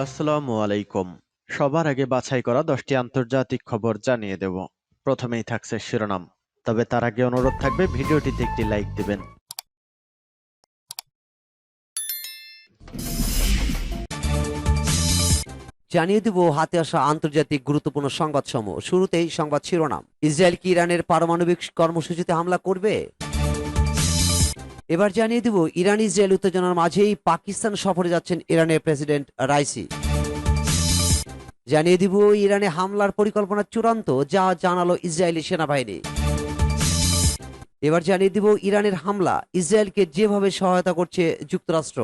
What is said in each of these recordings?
আসসালামু আলাইকুম। সবার আগে বাছাই করা 10টি আন্তর্জাতিক খবর জানিয়ে দেব। প্রথমেই থাকছে শিরোনাম। তবে তার আগে অনুরোধ থাকবে ভিডিওটিতে একটি লাইক দিবেন। জানিয়ে দেব হাতে আসা আন্তর্জাতিক গুরুত্বপূর্ণ সংবাদসমূহ। শুরুতেই সংবাদ শিরোনাম। ইসরায়েল কি ইরানের পারমাণবিক কর্মসূচিতে হামলা করবে? এবার জানিয়ে দেব ইরান ইসরায়েল উত্তেজনার মাঝেই পাকিস্তান সফরে যাচ্ছেন ইরানের প্রেসিডেন্ট রাইসি। জানিয়ে দিব ইরানে হামলার পরিকল্পনা চূড়ান্ত, যা জানালো ইসরায়েলি সেনাবাহিনী। এবার জানিয়ে দিব ইরানের হামলা ইসরায়েলকে যেভাবে সহায়তা করছে যুক্তরাষ্ট্র।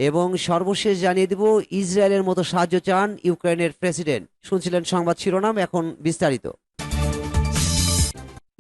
এবং সর্বশেষ জানিয়ে দিব ইসরায়েলের মতো সাহায্য চান ইউক্রেনের প্রেসিডেন্ট। শুনছিলেন সংবাদ শিরোনাম, এখন বিস্তারিত।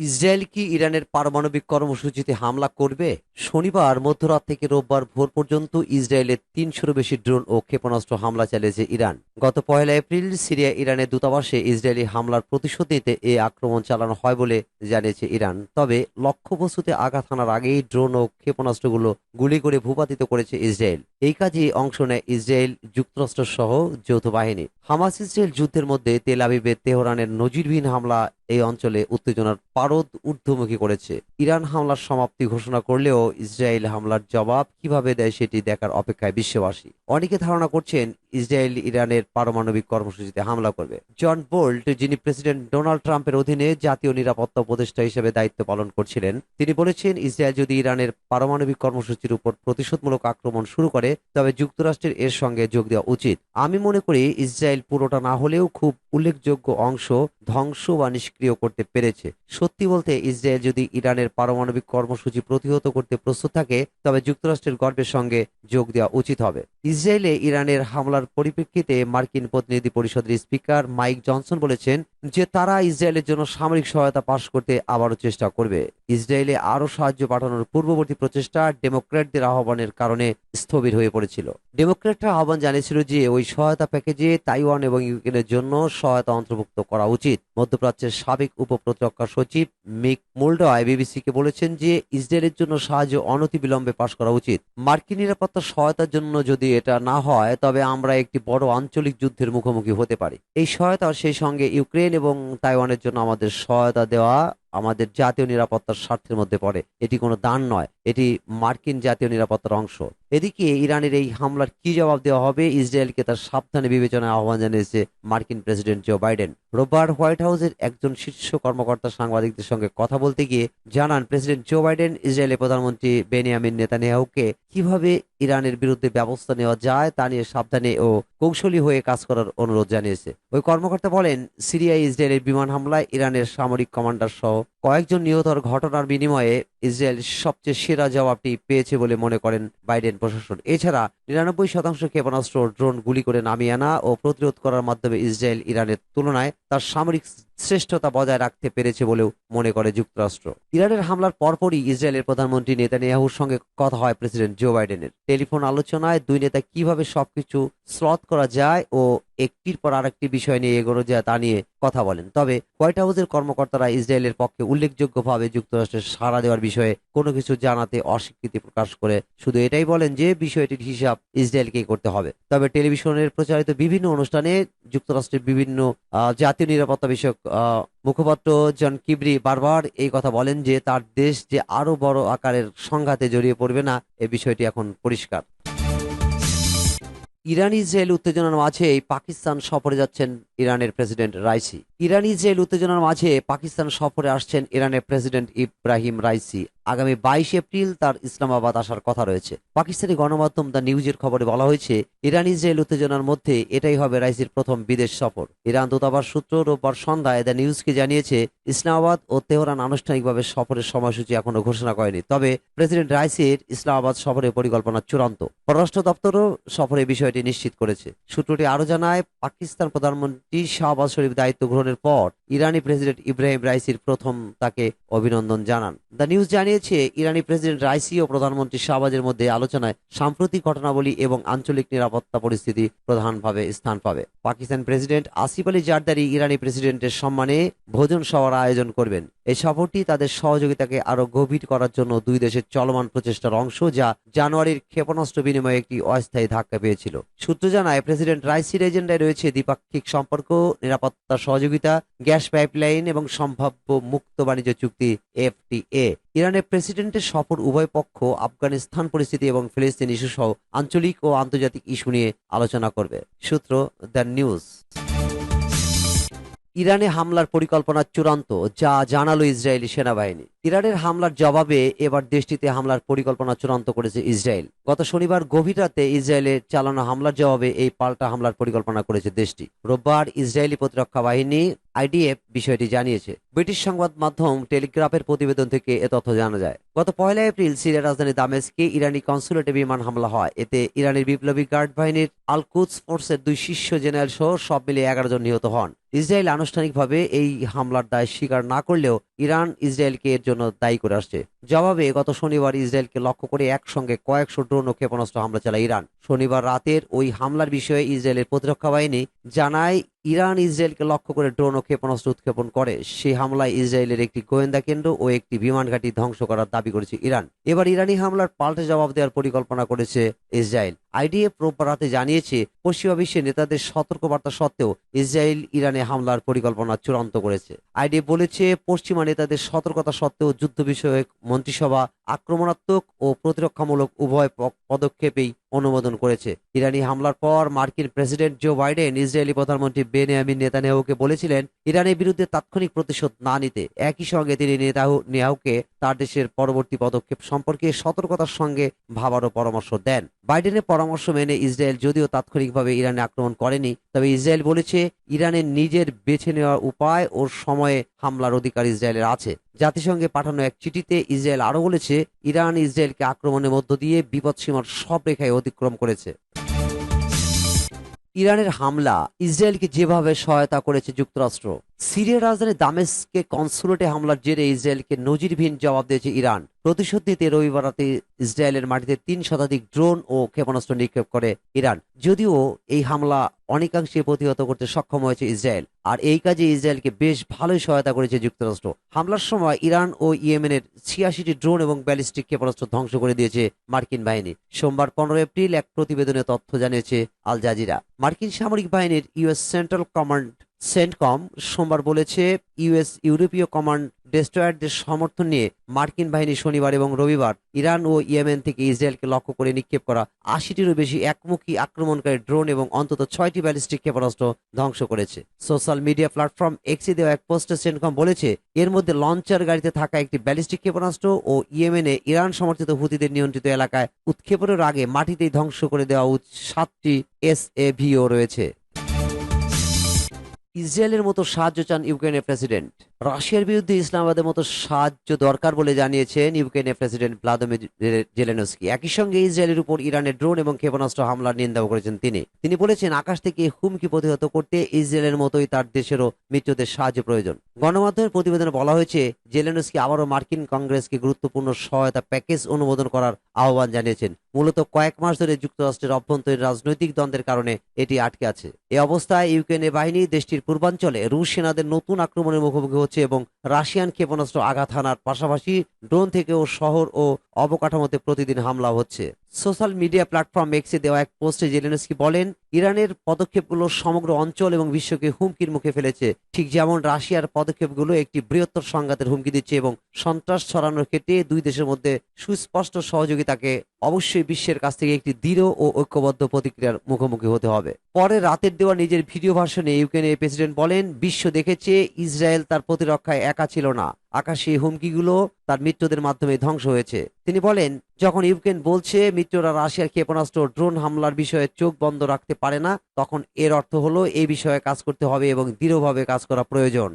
ইসরায়েল কি ইরানের পারমাণবিক কর্মসূচিতে হামলা করবে? শনিবার মধ্যরাত থেকে রোববার ভোর পর্যন্ত ইসরায়েলের 300-র বেশি ড্রোন ও ক্ষেপণাস্ত্র হামলা চালিয়েছে ইরান। গত 1 এপ্রিল সিরিয়া ইরানের দূতাবাসে ইসরায়েলি হামলার প্রতিশোধ নিতে এ আক্রমণ চালানো হয় বলে জানিয়েছে ইরান। তবে লক্ষ্যবস্তুতে আঘাত হানার আগেই ড্রোন ও ক্ষেপণাস্ত্রগুলো গুলি করে ভূপাতিত করেছে ইসরায়েল। এই কাজে অংশ নেয় ইসরায়েল, যুক্তরাষ্ট্র সহ যৌথ বাহিনী। হামাস ইসরায়েল যুদ্ধের মধ্যে তেল আবিবে তেহরানের নজিরবিহীন হামলা এই অঞ্চলে উত্তেজনার পারদ ঊর্ধ্বমুখী করেছে। ইরান হামলার সমাপ্তি ঘোষণা করলেও ইসরায়েল হামলার জবাব কিভাবে দেয় সেটি দেখার অপেক্ষায় বিশ্ববাসী। অনেকে ধারণা করছেন ইসরায়েল ইরানের পারমাণবিক কর্মসূচিতে হামলা করবে। জন বোল্ট, যিনি প্রেসিডেন্ট ডোনাল্ড ট্রাম্পের অধীনে জাতীয় নিরাপত্তা উপদেষ্টা হিসেবে দায়িত্ব পালন করছিলেন, তিনি বলেছেন ইসরায়েল যদি ইরানের পারমাণবিক কর্মসূচির উপর প্রতিশোধমূলক আক্রমণ শুরু করে তবে যুক্তরাষ্ট্রের এর সঙ্গে যোগ দেওয়া উচিত। আমি মনে করি ইসরায়েল পুরোটা না হলেও খুব উল্লেখযোগ্য অংশ ধ্বংস বা নিষ্ক্রিয় করতে পেরেছে। সত্যি বলতে ইসরায়েল যদি ইরানের পারমাণবিক কর্মসূচি প্রতিহত করতে প্রস্তুত থাকে তবে যুক্তরাষ্ট্রের গর্বের সঙ্গে যোগ দেওয়া উচিত হবে। ইসরায়েলে ইরানের হামলার পরিপ্রেক্ষিতে মার্কিন প্রতিনিধি পরিষদের স্পিকার মাইক জনসন বলেছেন যে তারা ইসরায়েলের জন্য সামরিক সহায়তা পাশ করতে আবারও চেষ্টা করবে। ইসরায়েলে আরও সাহায্য পাঠানোর পূর্ববর্তী প্রচেষ্টা ডেমোক্র্যাটদের আহ্বানের কারণে স্থবির হয়ে পড়েছিল। ডেমোক্র্যাটরা আহ্বান জানিয়েছিল যে ওই সহায়তা প্যাকেজে তাইওয়ান এবং ইউক্রেনের জন্য সহায়তা অন্তর্ভুক্ত করা উচিত। মধ্যপ্রাচ্যের সাবেক উপপ্রতিরক্ষা সচিব মিক মুলডয় বিবিসিকে বলেছেন যে ইসরায়েলের জন্য সাহায্য অনতিবিলম্বে পাশ করা উচিত। মার্কিন নিরাপত্তা সহায়তার জন্য যদি এটা না হয় তবে আমরা একটি বড় আঞ্চলিক যুদ্ধের মুখোমুখি হতে পারি। এই সহায়তা সেই সঙ্গে ইউক্রেন এবং তাইওয়ানের জন্য আমাদের সহায়তা দেওয়া আমাদের জাতীয় নিরাপত্তার স্বার্থের মধ্যে পড়ে। এটি কোনো দান নয়, এটি মার্কিন জাতীয় নিরাপত্তার অংশ। এদিকে ইরানের এই হামলার কি জবাব দেওয়া হবে ইসরায়েলকে তার সাবধানে বিবেচনায় আহ্বান জানিয়েছে মার্কিন প্রেসিডেন্ট জো বাইডেন। রোববার হোয়াইট হাউসের একজন শীর্ষ কর্মকর্তা সাংবাদিকদের সঙ্গে কথা বলতে গিয়ে জানান প্রেসিডেন্ট জো বাইডেন ইসরায়েলের প্রধানমন্ত্রী বেনিয়ামিন নেতানিয়াহুকে কিভাবে ইরানের বিরুদ্ধে ব্যবস্থা নেওয়া যায় তা নিয়ে সাবধানে ও কৌশলী হয়ে কাজ করার অনুরোধ জানিয়েছে। ওই কর্মকর্তা বলেন সিরিয়ায় ইসরায়েলের বিমান হামলায় ইরানের সামরিক কমান্ডার সহ কয়েকজন নিহতর ঘটনার বিনিময়ে ইসরায়েল সবচেয়ে সেরা জবাবটি পেয়েছে বলে মনে করেন বাইডেন প্রশাসন। এছাড়া 99% ক্ষেপণাস্ত্র ড্রোন গুলি করে নামিয়ে আনা ও প্রতিরোধ করার মাধ্যমে ইসরায়েল ইরানের তুলনায় তার সামরিক শ্রেষ্ঠতা বজায় রাখতে পেরেছে বলেও মনে করে যুক্তরাষ্ট্র। ইরানের হামলার পরপরই ইসরায়েলের প্রধানমন্ত্রী নেতানিয়াহুর সঙ্গে কথা হয় প্রেসিডেন্ট জো বাইডেনের। টেলিফোন আলোচনায় দুই নেতা কিভাবে সবকিছু স্লথ করা যায় ও একটির পর আরেকটি বিষয় নিয়ে এগোনো যায় তা নিয়ে কথা বলেন। তবে হোয়াইট হাউসের কর্মকর্তারা ইসরায়েলের পক্ষে উল্লেখযোগ্যভাবে যুক্তরাষ্ট্রের সাড়া দেওয়ার বিষয়ে কোনো কিছু জানাতে অস্বীকৃতি প্রকাশ করে শুধু এটাই বলেন যে বিষয়টির হিসাব ইসরায়েলকেই করতে হবে। তবে টেলিভিশনের প্রচারিত বিভিন্ন অনুষ্ঠানে যুক্তরাষ্ট্রের বিভিন্ন জাতীয় নিরাপত্তা বিষয়ক মুখপাত্র জন কিবরি বারবার এই কথা বলেন যে তার দেশ যে আরো বড় আকারের সংঘাতে জড়িয়ে পড়বে না, এ বিষয়টি এখন পরিষ্কার। ইরান ইসরায়েল উত্তেজনার মাঝে পাকিস্তান সফরে যাচ্ছেন ইরানের প্রেসিডেন্ট রাইসি। ইরান ইসরায়েল উত্তেজনার মাঝে পাকিস্তান সফরে আসছেন ইরানের প্রেসিডেন্ট ইব্রাহিম রাইসি। আগামী 22 এপ্রিল তার ইসলামাবাদ আসার কথা রয়েছে। পাকিস্তানি গণমাধ্যম দ্য নিউজের খবরে বলা হয়েছে ইরান ইসরায়েল উত্তেজনার মধ্যে এটাই হবে রাইসির প্রথম বিদেশ সফর। ইরান দূতাবাস সূত্র রোববার সন্ধ্যায় দ্য নিউজকে জানিয়েছে ইসলামাবাদ ও তেহরান আনুষ্ঠানিকভাবে সফরের সময়সূচি এখনো ঘোষণা করেনি। তবে প্রেসিডেন্ট রাইসির ইসলামাবাদ সফরের পরিকল্পনা চূড়ান্ত। পররাষ্ট্র দপ্তরও সফরে বিষয়টি নিশ্চিত করেছে। সূত্রটি আরো জানায় পাকিস্তান প্রধানমন্ত্রী শাহবাজ শরীফ দায়িত্ব গ্রহণের পর ইরানি প্রেসিডেন্ট ইব্রাহিম রাইসির প্রথম তাকে অভিনন্দন জানান। দ্য নিউজ জানিয়েছে জানিয়েছে ইরানি প্রেসিডেন্ট রাইসি ও প্রধানমন্ত্রী শাহবাজের মধ্যে আলোচনায় সাম্প্রতিক ঘটনাবলী এবং আঞ্চলিক নিরাপত্তা পরিস্থিতি প্রধানভাবে স্থান পাবে। পাকিস্তান প্রেসিডেন্ট আসিফ আলী জারদারি ইরানি প্রেসিডেন্টের সম্মানে ভোজন সভার আয়োজন করবেন। এই সফরটি তাদের সহযোগিতাকে আরো গভীর করার জন্য দুই দেশের চলমান প্রচেষ্টার অংশ, যা জানুয়ারির ক্ষেপণাস্ত্র বিনিময়ে একটি অস্থায়ী ধাক্কা পেয়েছিল। সূত্র জানায়, প্রেসিডেন্ট রাইসির এজেন্ডায় রয়েছে দ্বিপাক্ষিক সম্পর্ক, নিরাপত্তা সহযোগিতা, গ্যাস পাইপলাইন এবং সম্ভাব্য মুক্ত বাণিজ্য চুক্তি FTA। ইরানের প্রেসিডেন্টের সফর উভয় পক্ষ আফগানিস্তান পরিস্থিতি এবং ফিলিস্তিন ইস্যু সহ আঞ্চলিক ও আন্তর্জাতিক ইস্যু নিয়ে আলোচনা করবে। সূত্র দ্য নিউজ। ইরানে হামলার পরিকল্পনা চূড়ান্ত, যা জানালো ইসরায়েলি সেনাবাহিনী। ইরানের হামলার জবাবে এবার দেশটিতে হামলার পরিকল্পনা চূড়ান্ত করেছে ইসরায়েল। গত শনিবার গভীর রাতে ইসরায়েলে চালানো হামলার জবাবে এই পাল্টা হামলার পরিকল্পনা করেছে দেশটি। রোববার ইসরায়েলি প্রতিরক্ষা বাহিনী IDF বিষয়টি জানিয়েছে। ব্রিটিশ সংবাদ মাধ্যম টেলিগ্রাফের প্রতিবেদন থেকে এ তথ্য জানা যায়। গত 1 এপ্রিল সিরিয়ার রাজধানী দামেস্কে ইরানি কনসুলেটে বিমান হামলা হয়। এতে ইরানের বিপ্লবী গার্ড বাহিনীর আল কুদস ফোর্সের 2 শীর্ষ জেনারেল সহ সব মিলিয়ে 11 জন নিহত হন। ইসরায়েল আনুষ্ঠানিকভাবে এই হামলার দায় স্বীকার না করলেও ইরান ইসরায়েলকে এর জন্য দায়ী করে আসছে। জবাবে গত শনিবার ইসরায়েলকে লক্ষ্য করে একসঙ্গে কয়েকশো ড্রোন ও ক্ষেপণাস্ত্র হামলা চালায় ইরান। শনিবার রাতের ওই হামলার বিষয়ে ইসরায়েলের প্রতিরক্ষা বাহিনী জানায়, ইরান ইসরায়েলকে লক্ষ্য করে ড্রোন ও ক্ষেপণাস্ত্র উৎক্ষেপণ করে। সেই হামলায় ইসরায়েলের একটি গোয়েন্দা কেন্দ্র ও একটি বিমান ঘাঁটি ধ্বংস করার দাবি করেছে ইরান। এবার ইরানি হামলার পাল্টে জবাব দেওয়ার পরিকল্পনা করেছে ইসরায়েল। IDF রোববার রাতে জানিয়েছে, পশ্চিমা বিশ্বের নেতাদের সতর্কবার্তা সত্ত্বেও ইসরায়েল ইরানে হামলার পরিকল্পনা চূড়ান্ত করেছে। IDF বলেছে, পশ্চিমা নেতাদের সতর্কতা সত্ত্বেও যুদ্ধ বিষয়ক মন্ত্রিসভা আক্রমণাত্মক ও প্রতিরক্ষামূলক উভয় পদক্ষেপেই অনুমোদন করেছে। ইরানি হামলার পর মার্কিন প্রেসিডেন্ট জো বাইডেন ইসরায়েলি প্রধানমন্ত্রী বেনিয়ামিন নেতানিয়াহুকে বলেছিলেন ইরানের বিরুদ্ধে তাৎক্ষণিক প্রতিশোধ না নিতে। একই সঙ্গে তিনি নেতানিয়াহুকে তার দেশের পরবর্তী পদক্ষেপ সম্পর্কে সতর্কতার সঙ্গে ভাবারও পরামর্শ দেন। বাইডেনের পরামর্শ মেনে ইসরায়েল যদিও তাৎক্ষণিকভাবে ইরানে আক্রমণ করেনি, তবে ইসরায়েল বলেছে ইরানের নিজের বেছে নেওয়ার উপায় ও সময়ে হামলার অধিকার ইসরায়েলের আছে। জাতিসংঘে পাঠানো এক চিঠিতে ইসরায়েল আরও বলেছে, ইরান ইসরায়েলকে আক্রমণের মধ্য দিয়ে বিপদসীমার সব রেখায় অতিক্রম করেছে। ইরানের হামলা ইসরায়েলকে যেভাবে সহায়তা করেছে যুক্তরাষ্ট্র। সিরিয়ার রাজধানী দামেস্কে কনসুলেটে হামলার জেরে ইসরায়েলকে নজিরবিহীন জবাব দিয়েছে ইরান। প্রতিশোধ নিতে রবিবার রাতে ইসরায়েলের মাটিতে 3 শতাধিক ড্রোন ও ক্ষেপণাস্ত্র নিক্ষেপ করে ইরান। যদিও এই হামলা অনেকাংশে প্রতিহত করতে সক্ষম হয়েছে ইসরায়েল, আর এই কাজে ইসরায়েলকে বেশ ভালোই সহায়তা করেছে যুক্তরাষ্ট্র। হামলার সময় ইরান ও ইয়েমেনের 86টি ড্রোন এবং ব্যালিস্টিক ক্ষেপণাস্ত্র ধ্বংস করে দিয়েছে মার্কিন বাহিনী। সোমবার 15 এপ্রিল এক প্রতিবেদনে তথ্য জানিয়েছে আল জাজিরা। মার্কিন সামরিক বাহিনীর US সেন্ট্রাল কমান্ড সেন্টকম সোমবার বলেছে, ইউরোপীয় কমান্ড ডেস্ট্রয়ারদের সমর্থন নিয়ে মার্কিন বাহিনী শনিবার এবং রবিবার ইরান ও ইয়েমেন থেকে ইসরায়েলকে লক্ষ্য করে নিক্ষেপ করা 80টিরও বেশি একমুখী আক্রমণকারী ড্রোন এবং অন্তত 6টি ব্যালিস্টিক ক্ষেপণাস্ত্র ধ্বংস করেছে। সোশ্যাল মিডিয়া প্ল্যাটফর্ম এক্সে দেওয়া এক পোস্টে সেন্টকম বলেছে, এর মধ্যে লঞ্চার গাড়িতে থাকা একটি ব্যালিস্টিক ক্ষেপণাস্ত্র ও ইয়েমেনে ইরান সমর্থিত হুতিদের নিয়ন্ত্রিত এলাকায় উৎক্ষেপণের আগে মাটিতেই ধ্বংস করে দেওয়া 7টি SAVও রয়েছে। ইসরায়েলের মতো সাহায্য চান ইউক্রেনের প্রেসিডেন্ট। রাশিয়ার বিরুদ্ধে ইসলামাবাদের মতো সাহায্য দরকার বলে জানিয়েছেন ইউক্রেনের প্রেসিডেন্ট ভ্লাদিমির জেলেনস্কি। একই সঙ্গে ইসরায়েলের উপর ইরানের ড্রোন এবং ক্ষেপণাস্ত্র হামলার নিন্দাও করেছেন তিনি বলেছেন, আকাশ থেকে হুমকি প্রতিহত করতে ইসরায়েলের মতোই তার দেশেরও মিত্রদের সাহায্য প্রয়োজন। গণমাধ্যমের প্রতিবেদনে বলা হয়েছে, জেলেনস্কি আবারও মার্কিন কংগ্রেসকে গুরুত্বপূর্ণ সহায়তা প্যাকেজ অনুমোদন করার আহ্বান জানিয়েছেন। মূলত কয়েক মাস ধরে যুক্তরাষ্ট্রের অভ্যন্তরীণ রাজনৈতিক দ্বন্দ্বের কারণে এটি আটকে আছে। এ অবস্থায় ইউক্রেনের বাহিনী দেশটির পূর্বাঞ্চলে রুশ সেনাদের নতুন আক্রমণের মুখোমুখি হচ্ছে এবং রাশিয়ান ক্ষেপণাস্ত্র আঘাত হানার পাশাপাশি ড্রোন থেকেও শহর ও অবকাঠামোতে প্রতিদিন হামলা হচ্ছে। সোশ্যাল মিডিয়া প্ল্যাটফর্ম এক্সে দেওয়া এক পোস্টে জেলেনস্কি বলেন, ইরানের পদক্ষেপগুলো সমগ্র অঞ্চল এবং বিশ্বকে হুমকির মুখে ফেলেছে, ঠিক যেমন রাশিয়ার পদক্ষেপগুলো একটি বৃহত্তর সংঘাতের হুমকি দিচ্ছে এবং সন্ত্রাস ছড়ানোর ক্ষেত্রে দুই দেশের মধ্যে সুস্পষ্ট সহযোগিতাকে অবশ্যই বিশ্বের কাছ থেকে একটি দৃঢ় ও ঐক্যবদ্ধ প্রতিক্রিয়ার মুখোমুখি হতে হবে। পরে রাতের দেওয়া নিজের ভিডিও ভার্সনে ইউক্রেনের প্রেসিডেন্ট বলেন, বিশ্ব দেখেছে ইসরায়েল তার প্রতিরক্ষায় একা ছিল না, আকাশে হুমকিগুলো তার মিত্রদের মাধ্যমে ধ্বংস হয়েছে। তিনি বলেন, যখন ইউক্রেন বলছে মিত্ররা রাশিয়ার ক্ষেপণাস্ত্র ড্রোন হামলার বিষয়ে চোখ বন্ধ রাখতে পারে না, তখন এর অর্থ হলো এই বিষয়ে কাজ করতে হবে এবং দৃঢ়ভাবে কাজ করা প্রয়োজন।